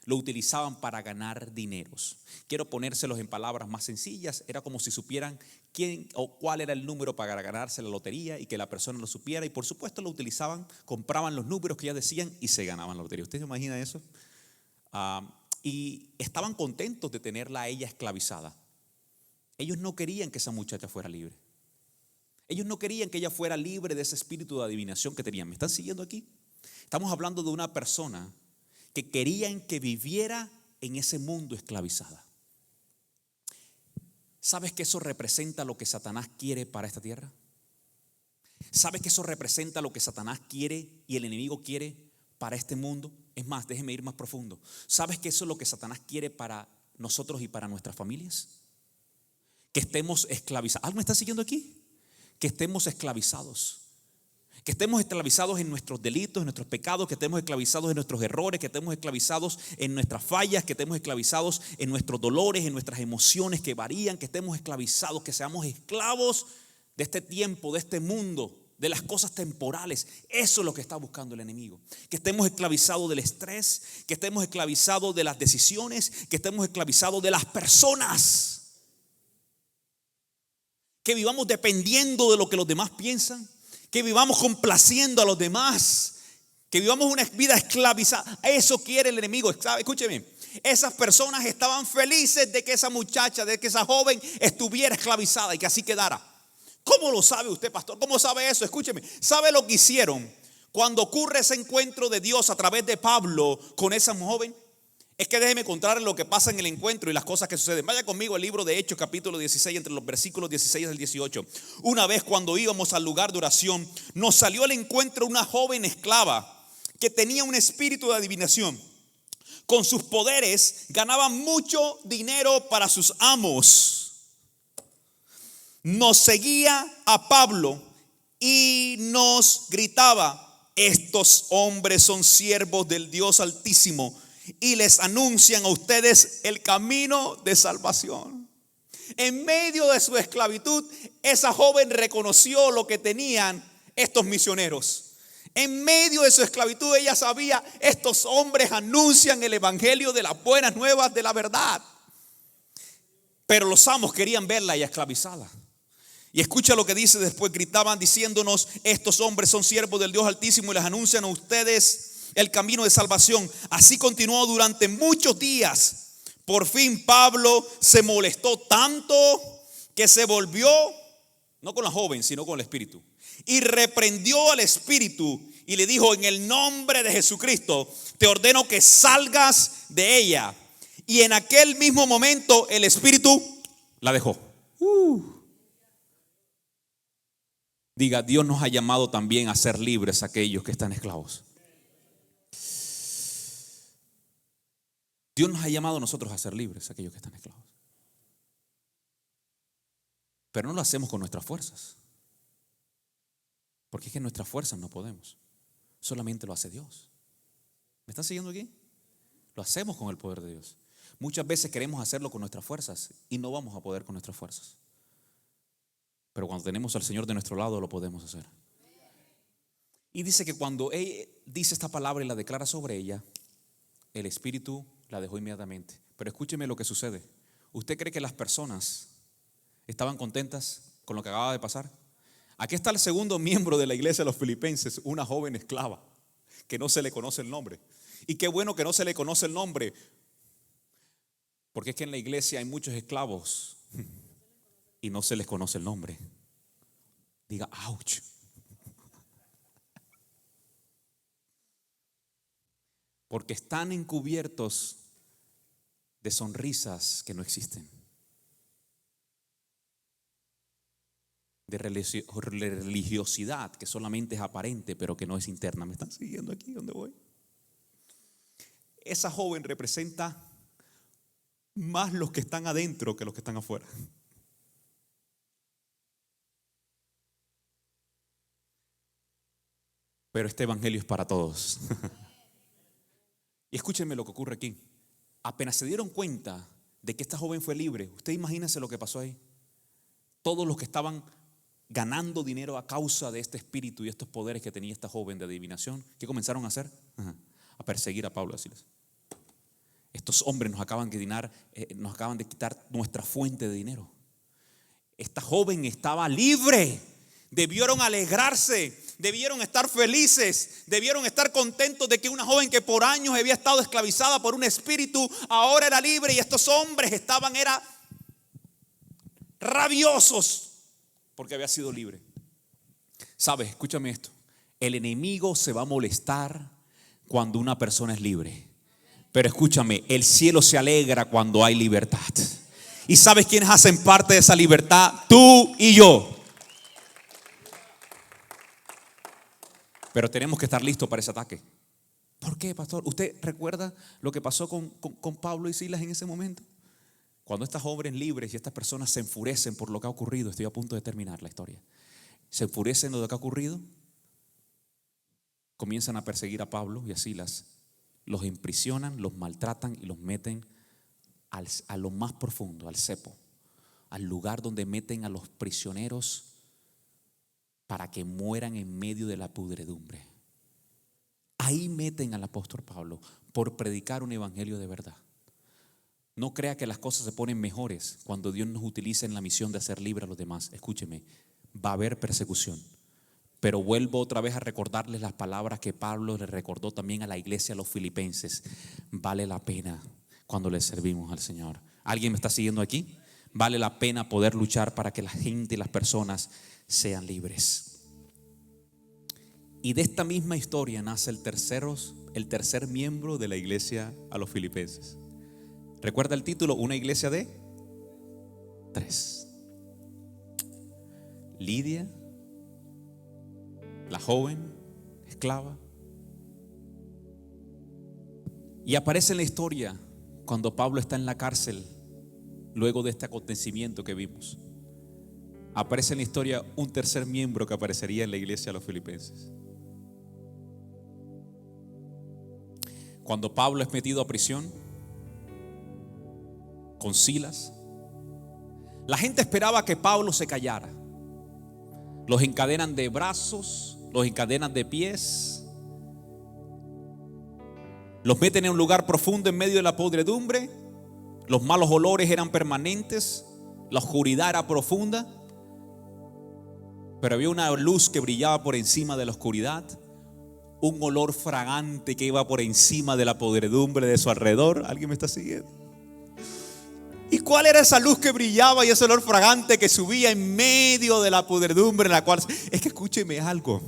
lo utilizaban para ganar dineros. Quiero ponérselos en palabras más sencillas. Era como si supieran quién o cuál era el número para ganarse la lotería y que la persona lo supiera, y por supuesto lo utilizaban, compraban los números que ya decían y se ganaban la lotería. ¿Usted se imagina eso? Y estaban contentos de tenerla a ella esclavizada. Ellos no querían que esa muchacha fuera libre. Ellos no querían que ella fuera libre de ese espíritu de adivinación que tenían. ¿Me están siguiendo aquí? Estamos hablando de una persona que querían que viviera en ese mundo esclavizada. ¿Sabes que eso representa lo que Satanás quiere para esta tierra? ¿Sabes que eso representa lo que Satanás quiere y el enemigo quiere para este mundo? Es más, déjeme ir más profundo. ¿Sabes que eso es lo que Satanás quiere para nosotros y para nuestras familias? Que estemos esclavizados. ¿Alguien me está siguiendo aquí? Que estemos esclavizados. Que estemos esclavizados en nuestros delitos, en nuestros pecados, que estemos esclavizados en nuestros errores, que estemos esclavizados en nuestras fallas, que estemos esclavizados en nuestros dolores, en nuestras emociones que varían, que estemos esclavizados, que seamos esclavos de este tiempo, de este mundo, de las cosas temporales. Eso es lo que está buscando el enemigo. Que estemos esclavizados del estrés, que estemos esclavizados de las decisiones, que estemos esclavizados de las personas, que vivamos dependiendo de lo que los demás piensan, que vivamos complaciendo a los demás, que vivamos una vida esclavizada. Eso quiere el enemigo. Escúcheme, esas personas estaban felices de que esa muchacha, de que esa joven estuviera esclavizada y que así quedara. ¿Cómo lo sabe usted, pastor? ¿Cómo sabe eso? Escúcheme, ¿sabe lo que hicieron cuando ocurre ese encuentro de Dios a través de Pablo con esa joven? Es que déjeme contarle lo que pasa en el encuentro y las cosas que suceden. Vaya conmigo al libro de Hechos, capítulo 16, entre los versículos 16 al 18. Una vez cuando íbamos al lugar de oración, nos salió al encuentro una joven esclava que tenía un espíritu de adivinación. Con sus poderes ganaba mucho dinero para sus amos. Nos seguía a Pablo y nos gritaba: estos hombres son siervos del Dios Altísimo y les anuncian a ustedes el camino de salvación. En medio de su esclavitud, esa joven reconoció lo que tenían estos misioneros. En medio de su esclavitud ella sabía, estos hombres anuncian el evangelio de las buenas nuevas de la verdad. Pero los amos querían verla y esclavizada. Y escucha lo que dice después, gritaban diciéndonos, estos hombres son siervos del Dios Altísimo y les anuncian a ustedes el camino de salvación. Así continuó durante muchos días. Por fin Pablo se molestó tanto que se volvió, no con la joven, sino con el espíritu. Y reprendió al espíritu y le dijo, en el nombre de Jesucristo, te ordeno que salgas de ella. Y en aquel mismo momento el espíritu la dejó. Diga, Dios nos ha llamado también a ser libres a aquellos que están esclavos. Dios nos ha llamado a nosotros a ser libres a aquellos que están esclavos. Pero no lo hacemos con nuestras fuerzas. Porque es que en nuestras fuerzas no podemos. Solamente lo hace Dios. ¿Me están siguiendo aquí? Lo hacemos con el poder de Dios. Muchas veces queremos hacerlo con nuestras fuerzas y no vamos a poder con nuestras fuerzas. Pero cuando tenemos al Señor de nuestro lado lo podemos hacer. Y dice que cuando él dice esta palabra y la declara sobre ella, el espíritu la dejó inmediatamente. Pero escúcheme lo que sucede. ¿Usted cree que las personas estaban contentas con lo que acaba de pasar? Aquí está el segundo miembro de la iglesia de los filipenses, una joven esclava que no se le conoce el nombre. Y qué bueno que no se le conoce el nombre, porque es que en la iglesia hay muchos esclavos y no se les conoce el nombre. Diga, ouch. Porque están encubiertos de sonrisas que no existen, de religiosidad que solamente es aparente pero que no es interna. ¿Me están siguiendo aquí donde voy? Esa joven representa más los que están adentro que los que están afuera. Pero este evangelio es para todos. Y escúchenme lo que ocurre aquí. Apenas se dieron cuenta de que esta joven fue libre, usted imagínese lo que pasó ahí. Todos los que estaban ganando dinero a causa de este espíritu y estos poderes que tenía esta joven de adivinación, ¿qué comenzaron a hacer? A perseguir a Pablo, a decirles, estos hombres nos acaban de quitar nuestra fuente de dinero. Esta joven estaba libre. Debieron alegrarse, debieron estar felices, debieron estar contentos de que una joven que por años había estado esclavizada por un espíritu ahora era libre, y estos hombres estaban rabiosos porque había sido libre. ¿Sabes? Escúchame esto. El enemigo se va a molestar cuando una persona es libre. Pero escúchame, el cielo se alegra cuando hay libertad. ¿Y sabes quiénes hacen parte de esa libertad? Tú y yo. Pero tenemos que estar listos para ese ataque. ¿Por qué, pastor? ¿Usted recuerda lo que pasó con Pablo y Silas en ese momento? Cuando estas jóvenes libres y estas personas se enfurecen por lo que ha ocurrido, estoy a punto de terminar la historia, se enfurecen de lo que ha ocurrido, comienzan a perseguir a Pablo y a Silas, los imprisionan, los maltratan y los meten a lo más profundo, al cepo, al lugar donde meten a los prisioneros para que mueran en medio de la pudredumbre. Ahí meten al apóstol Pablo por predicar un evangelio de verdad. No crea que las cosas se ponen mejores cuando Dios nos utiliza en la misión de hacer libre a los demás. Escúcheme, va a haber persecución. Pero vuelvo otra vez a recordarles las palabras que Pablo le recordó también a la iglesia, a los filipenses. Vale la pena cuando le servimos al Señor. ¿Alguien me está siguiendo aquí? Vale la pena poder luchar para que la gente y las personas sean libres. Y de esta misma historia nace el tercer miembro de la iglesia a los filipenses. ¿Recuerda el título? Una iglesia de 3. Lidia, la joven esclava. Y aparece en la historia cuando Pablo está en la cárcel, luego de este acontecimiento que vimos. Aparece en la historia un tercer miembro que aparecería en la iglesia de los filipenses. Cuando Pablo es metido a prisión con Silas, la gente esperaba que Pablo se callara. Los encadenan de brazos, los encadenan de pies, los meten en un lugar profundo en medio de la podredumbre. Los malos olores eran permanentes, la oscuridad era profunda, pero había una luz que brillaba por encima de la oscuridad, un olor fragante que iba por encima de la podredumbre de su alrededor. ¿Alguien me está siguiendo? ¿Y cuál era esa luz que brillaba y ese olor fragante que subía en medio de la podredumbre en la cual? Es que escúcheme algo.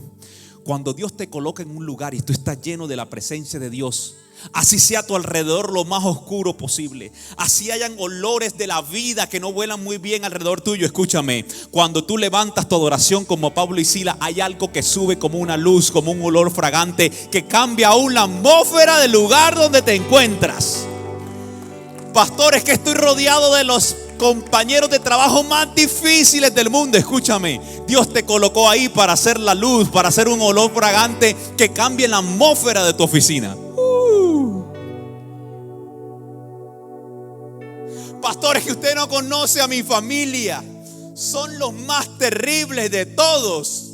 Cuando Dios te coloca en un lugar y tú estás lleno de la presencia de Dios, así sea a tu alrededor lo más oscuro posible, así hayan olores de la vida que no vuelan muy bien alrededor tuyo, escúchame, cuando tú levantas tu adoración como Pablo y Silas, hay algo que sube como una luz, como un olor fragante que cambia aún la atmósfera del lugar donde te encuentras. Pastor, es que estoy rodeado de los compañeros de trabajo más difíciles del mundo. Escúchame, Dios te colocó ahí para hacer la luz, para hacer un olor fragante que cambie la atmósfera de tu oficina. Pastor, es que usted no conoce a mi familia, son los más terribles de todos.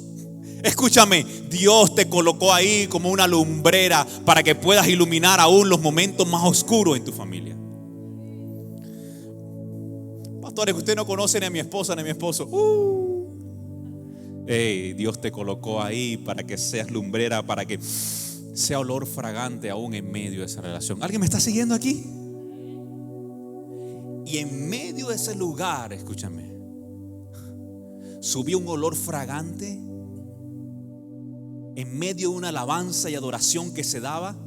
Escúchame, Dios te colocó ahí como una lumbrera para que puedas iluminar aún los momentos más oscuros en tu familia. Pastor, es que usted no conoce ni a mi esposa ni a mi esposo. Dios te colocó ahí para que seas lumbrera, para que sea olor fragante aún en medio de esa relación. ¿Alguien me está siguiendo aquí? Y en medio de ese lugar, escúchame, subió un olor fragante en medio de una alabanza y adoración que se daba.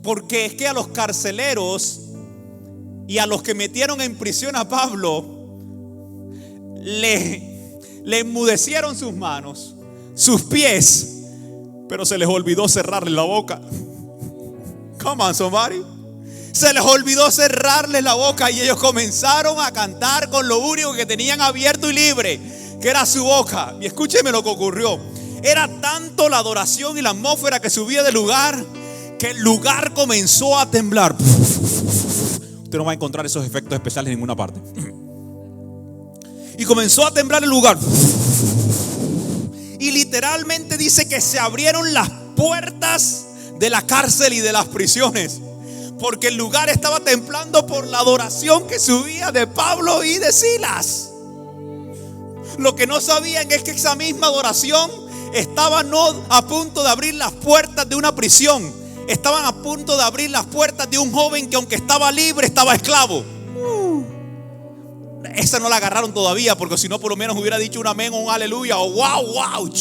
Porque es que a los carceleros y a los que metieron en prisión a Pablo le enmudecieron sus manos, sus pies, pero se les olvidó cerrarle la boca. Come on, somebody. Se les olvidó cerrarles la boca y ellos comenzaron a cantar con lo único que tenían abierto y libre, que era su boca. Y escúcheme lo que ocurrió. Era tanto la adoración y la atmósfera que subía del lugar, que el lugar comenzó a temblar. Usted no va a encontrar esos efectos especiales en ninguna parte. Y comenzó a temblar el lugar. Y literalmente dice que se abrieron las puertas de la cárcel y de las prisiones, porque el lugar estaba temblando por la adoración que subía de Pablo y de Silas. Lo que no sabían es que esa misma adoración estaba no a punto de abrir las puertas de una prisión, estaban a punto de abrir las puertas de un joven que, aunque estaba libre, estaba esclavo. Esa no la agarraron todavía, porque si no, por lo menos hubiera dicho un amén o un aleluya o wow.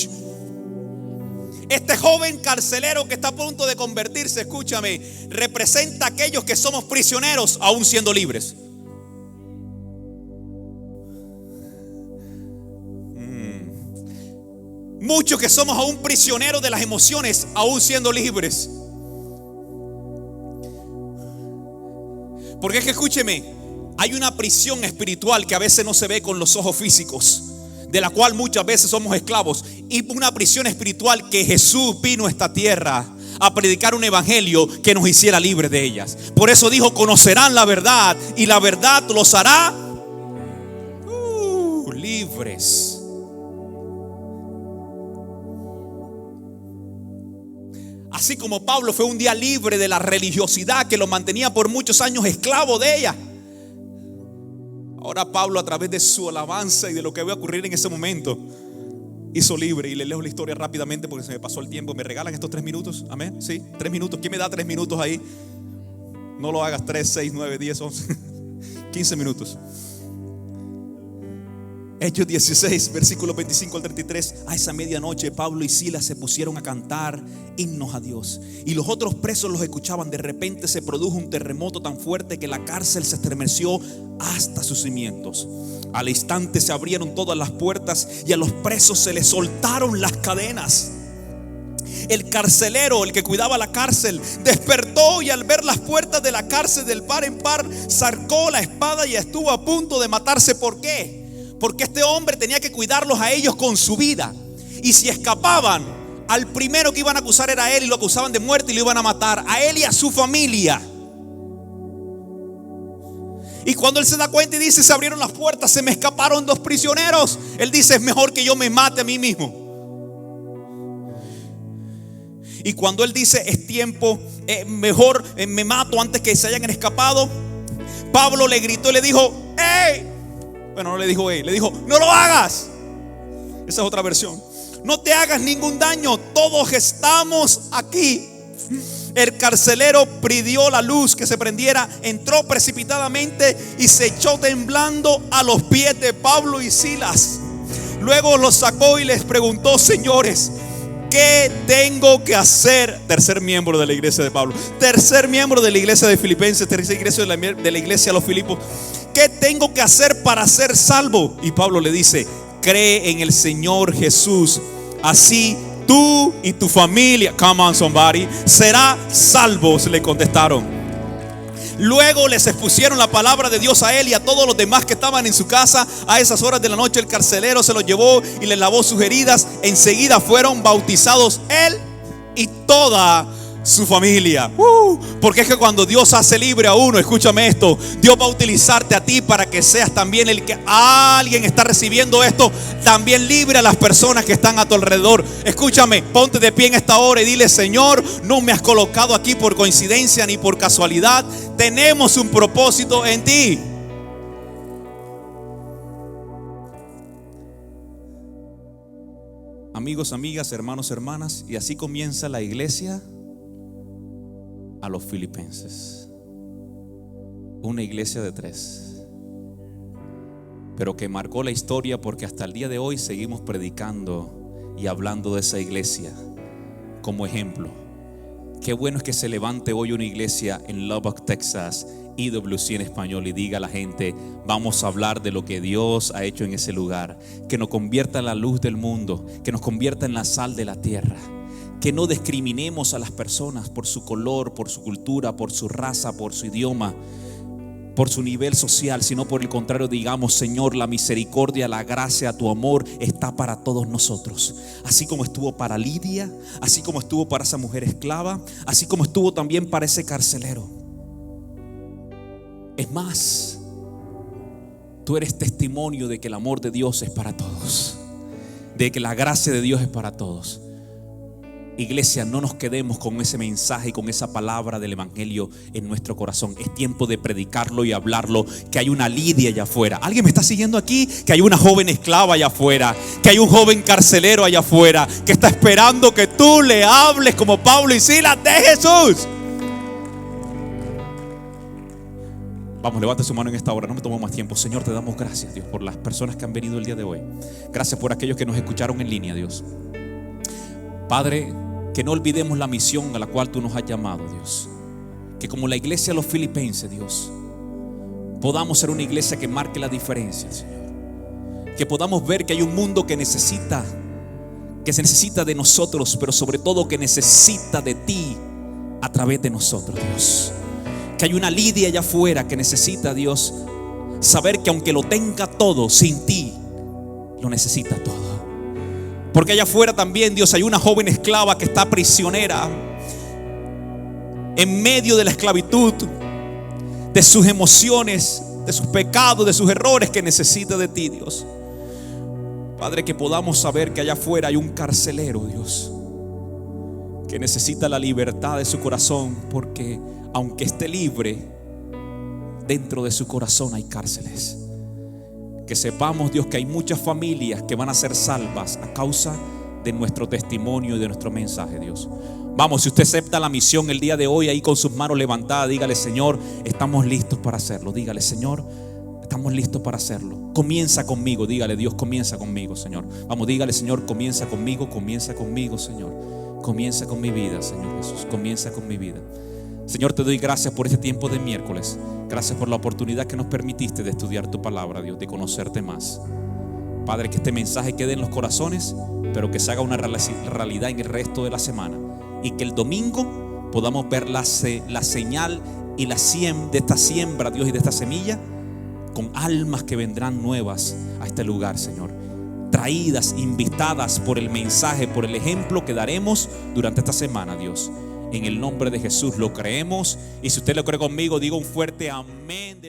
Este joven carcelero que está a punto de convertirse, escúchame, representa a aquellos que somos prisioneros aún siendo libres. Muchos que somos aún prisioneros de las emociones aún siendo libres. Porque es que escúcheme, hay una prisión espiritual que a veces no se ve con los ojos físicos, de la cual muchas veces somos esclavos, y una prisión espiritual que Jesús vino a esta tierra a predicar un evangelio que nos hiciera libres de ellas. Por eso dijo: conocerán la verdad y la verdad los hará libres. Así como Pablo fue un día libre de la religiosidad que lo mantenía por muchos años esclavo de ella, ahora Pablo, a través de su alabanza y de lo que va a ocurrir en ese momento, hizo libre. Y le leo la historia rápidamente porque se me pasó el tiempo. ¿Me regalan estos 3 minutos? Amén. Sí, 3 minutos. ¿Quién me da 3 minutos ahí? No lo hagas 3, 6, 9, 10, 11 15 minutos. Hechos 16, versículos 25 al 33. A esa medianoche Pablo y Silas se pusieron a cantar himnos a Dios, y los otros presos los escuchaban. De repente se produjo un terremoto tan fuerte que la cárcel se estremeció hasta sus cimientos. Al instante se abrieron todas las puertas y a los presos se les soltaron las cadenas. El carcelero, el que cuidaba la cárcel, despertó y al ver las puertas de la cárcel del par en par, sacó la espada y estuvo a punto de matarse. ¿Por qué? Porque este hombre tenía que cuidarlos a ellos con su vida, y si escapaban, al primero que iban a acusar era a él, y lo acusaban de muerte y lo iban a matar a él y a su familia. Y cuando él se da cuenta y dice: se abrieron las puertas, se me escaparon 2 prisioneros, él dice: es mejor que yo me mate a mí mismo. Y cuando él dice es tiempo, mejor me mato antes que se hayan escapado, Pablo le gritó y le dijo: ¡Ey! Bueno, no le dijo ¡ey!, le dijo: ¡No lo hagas! Esa es otra versión. No te hagas ningún daño, todos estamos aquí. El carcelero pidió la luz que se prendiera, entró precipitadamente y se echó temblando a los pies de Pablo y Silas. Luego los sacó y les preguntó: señores, ¿qué tengo que hacer? Tercer miembro de la iglesia de Pablo, tercer miembro de la iglesia de Filipenses, tercer iglesia de la iglesia de los Filipos. ¿Qué tengo que hacer para ser salvo? Y Pablo le dice: cree en el Señor Jesús, así tú y tu familia, come on somebody, será salvos, le contestaron. Luego les expusieron la palabra de Dios a él y a todos los demás que estaban en su casa. A esas horas de la noche el carcelero se los llevó y les lavó sus heridas. Enseguida fueron bautizados él y toda su familia. Porque es que cuando Dios hace libre a uno, escúchame esto, Dios va a utilizarte a ti para que seas también el que alguien está recibiendo esto, también libre a las personas que están a tu alrededor. Escúchame, ponte de pie en esta hora y dile: Señor, no me has colocado aquí por coincidencia ni por casualidad. Tenemos un propósito en ti. Amigos, amigas, hermanos, hermanas, y así comienza la iglesia a los filipenses. Una iglesia de 3, pero que marcó la historia, porque hasta el día de hoy seguimos predicando y hablando de esa iglesia como ejemplo. Qué bueno es que se levante hoy una iglesia en Lubbock, Texas, IWC en español, y diga a la gente: vamos a hablar de lo que Dios ha hecho en ese lugar, que nos convierta en la luz del mundo, que nos convierta en la sal de la tierra. Que no discriminemos a las personas por su color, por su cultura, por su raza, por su idioma, por su nivel social, sino por el contrario digamos: Señor, la misericordia, la gracia, tu amor está para todos nosotros. Así como estuvo para Lidia, así como estuvo para esa mujer esclava, así como estuvo también para ese carcelero. Es más, tú eres testimonio de que el amor de Dios es para todos, de que la gracia de Dios es para todos. Iglesia, no nos quedemos con ese mensaje y con esa palabra del evangelio en nuestro corazón. Es tiempo de predicarlo y hablarlo. Que hay una Lidia allá afuera. ¿Alguien me está siguiendo aquí? Que hay una joven esclava allá afuera, que hay un joven carcelero allá afuera, que está esperando que tú le hables como Pablo y Silas de Jesús. Vamos, levante su mano en esta hora, no me tomo más tiempo. Señor, te damos gracias, Dios, por las personas que han venido el día de hoy. Gracias por aquellos que nos escucharon en línea, Dios. Padre, que no olvidemos la misión a la cual tú nos has llamado, Dios. Que como la iglesia de los filipenses, Dios, podamos ser una iglesia que marque la diferencia, Señor. Que podamos ver que hay un mundo que se necesita de nosotros, pero sobre todo que necesita de ti a través de nosotros, Dios. Que hay una Lidia allá afuera que necesita, Dios, saber que aunque lo tenga todo, sin ti lo necesita todo. Porque allá afuera también, Dios, hay una joven esclava que está prisionera en medio de la esclavitud, de sus emociones, de sus pecados, de sus errores, que necesita de ti, Dios. Padre, que podamos saber que allá afuera hay un carcelero, Dios, que necesita la libertad de su corazón, porque aunque esté libre, dentro de su corazón hay cárceles. Que sepamos, Dios, que hay muchas familias que van a ser salvas a causa de nuestro testimonio y de nuestro mensaje, Dios. Vamos, si usted acepta la misión el día de hoy, ahí con sus manos levantadas, dígale: Señor, estamos listos para hacerlo. Dígale: Señor, estamos listos para hacerlo. Comienza conmigo, dígale: Dios, comienza conmigo, Señor. Vamos, dígale: Señor, comienza conmigo, Señor. Comienza con mi vida, Señor Jesús. Comienza con mi vida. Señor, te doy gracias por este tiempo de miércoles. Gracias por la oportunidad que nos permitiste de estudiar tu palabra, Dios, de conocerte más. Padre, que este mensaje quede en los corazones, pero que se haga una realidad en el resto de la semana. Y que el domingo podamos ver la señal y de esta siembra, Dios, y de esta semilla, con almas que vendrán nuevas a este lugar, Señor. Traídas, invitadas por el mensaje, por el ejemplo que daremos durante esta semana, Dios. En el nombre de Jesús lo creemos. Y si usted lo cree conmigo, diga un fuerte amén.